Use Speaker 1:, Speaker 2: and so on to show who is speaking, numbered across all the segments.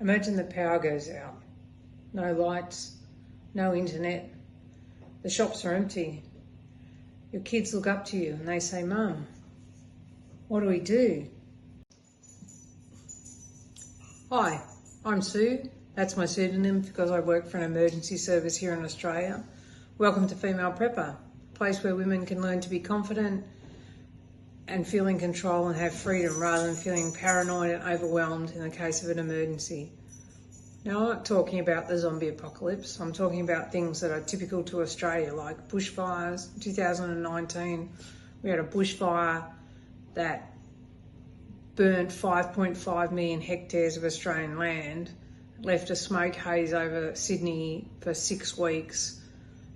Speaker 1: Imagine the power goes out. No lights, no internet. The shops are empty. Your kids look up to you and they say, "Mum, what do we do?" Hi, I'm Sue. That's my pseudonym because I work for an emergency service here in Australia. Welcome to Female Prepper, a place where women can learn to be confident and feel in control and have freedom rather than feeling paranoid and overwhelmed in the case of an emergency. Now, I'm not talking about the zombie apocalypse. I'm talking about things that are typical to Australia, like bushfires. In 2019, we had a bushfire that burnt 5.5 million hectares of Australian land, left a smoke haze over Sydney for 6 weeks.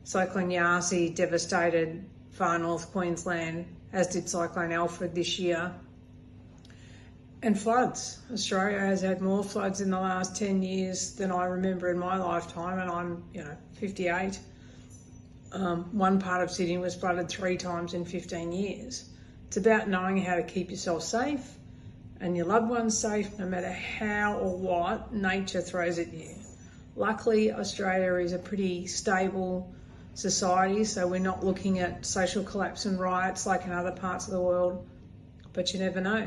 Speaker 1: Cyclone Yasi devastated far north Queensland, as did Cyclone Alfred this year. And floods. Australia has had more floods in the last 10 years than I remember in my lifetime, and I'm 58. One part of Sydney was flooded 3 times in 15 years. It's about knowing how to keep yourself safe and your loved ones safe, no matter how or what nature throws at you. Luckily, Australia is a pretty stable society, so we're not looking at social collapse and riots like in other parts of the world, but you never know.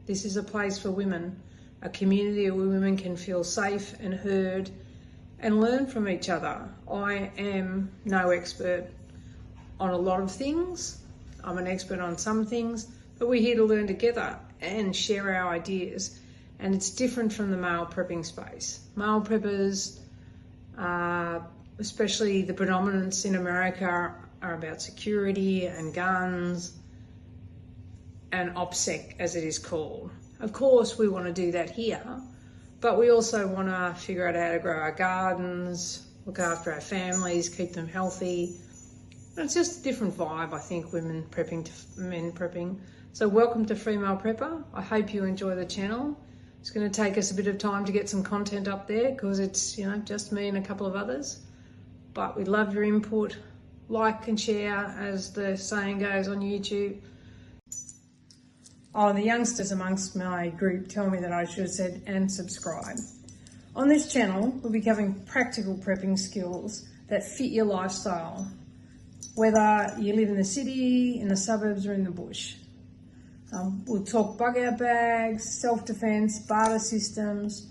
Speaker 1: This is a place for women, a community where women can feel safe and heard and learn from each other. I am no expert on a lot of things. I'm an expert on some things, but we're here to learn together and share our ideas. And it's different from the male prepping space. Male preppers, especially the predominance in America, are about security and guns and OPSEC, as it is called. Of course, we want to do that here, but we also want to figure out how to grow our gardens, look after our families, keep them healthy. And it's just a different vibe, I think, women prepping to men prepping. So welcome to Female Prepper. I hope you enjoy the channel. It's going to take us a bit of time to get some content up there because it's just me and a couple of others. But we'd love your input. Like and share, as the saying goes on YouTube. Oh, the youngsters amongst my group tell me that I should have said and subscribe. On this channel, we'll be covering practical prepping skills that fit your lifestyle, whether you live in the city, in the suburbs, or in the bush. We'll talk bug out bags, self-defense, barter systems,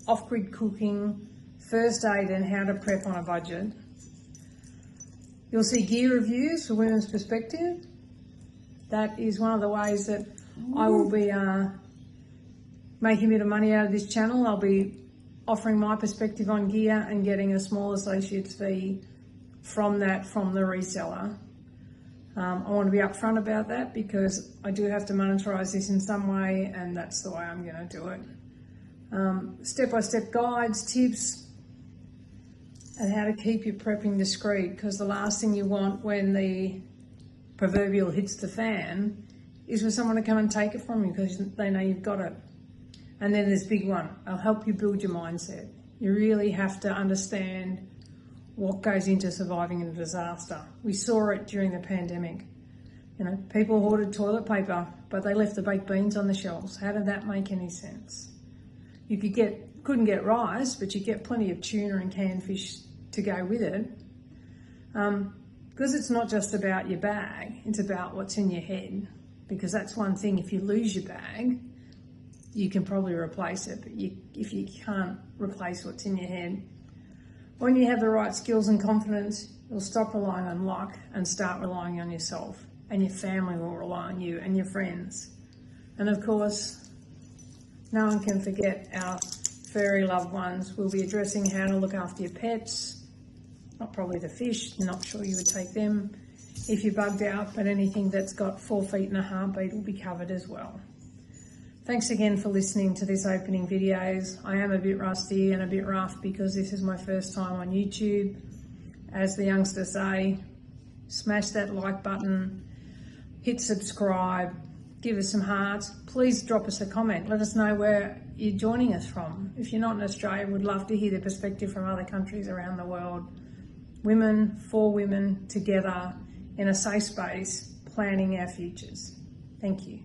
Speaker 1: off-grid cooking, first aid, and how to prep on a budget. You'll see gear reviews for women's perspective. That is one of the ways that I will be making a bit of money out of this channel. I'll be offering my perspective on gear and getting a small associate's fee from the reseller. I want to be upfront about that because I do have to monetize this in some way, and that's the way I'm going to do it. Step-by-step guides, tips, and how to keep your prepping discreet, because the last thing you want when the proverbial hits the fan is for someone to come and take it from you because they know you've got it. And then there's big one. I'll help you build your mindset. You really have to understand what goes into surviving in a disaster. We saw it during the pandemic. People hoarded toilet paper, but they left the baked beans on the shelves. How did that make any sense? You couldn't get rice, but you get plenty of tuna and canned fish to go with it. Because it's not just about your bag, it's about what's in your head. Because that's one thing, if you lose your bag, you can probably replace it, but if you can't replace what's in your head, when you have the right skills and confidence, you'll stop relying on luck and start relying on yourself, and your family will rely on you and your friends. And of course, no one can forget our furry loved ones. We'll be addressing how to look after your pets, not probably the fish, not sure you would take them if you're bugged out, but anything that's got 4 feet and a heartbeat will be covered as well. Thanks again for listening to this opening videos. I am a bit rusty and a bit rough because this is my first time on YouTube. As the youngsters say, smash that like button, hit subscribe, give us some hearts. Please drop us a comment. Let us know where you're joining us from. If you're not in Australia, we'd love to hear the perspective from other countries around the world. Women for women together in a safe space, planning our futures. Thank you.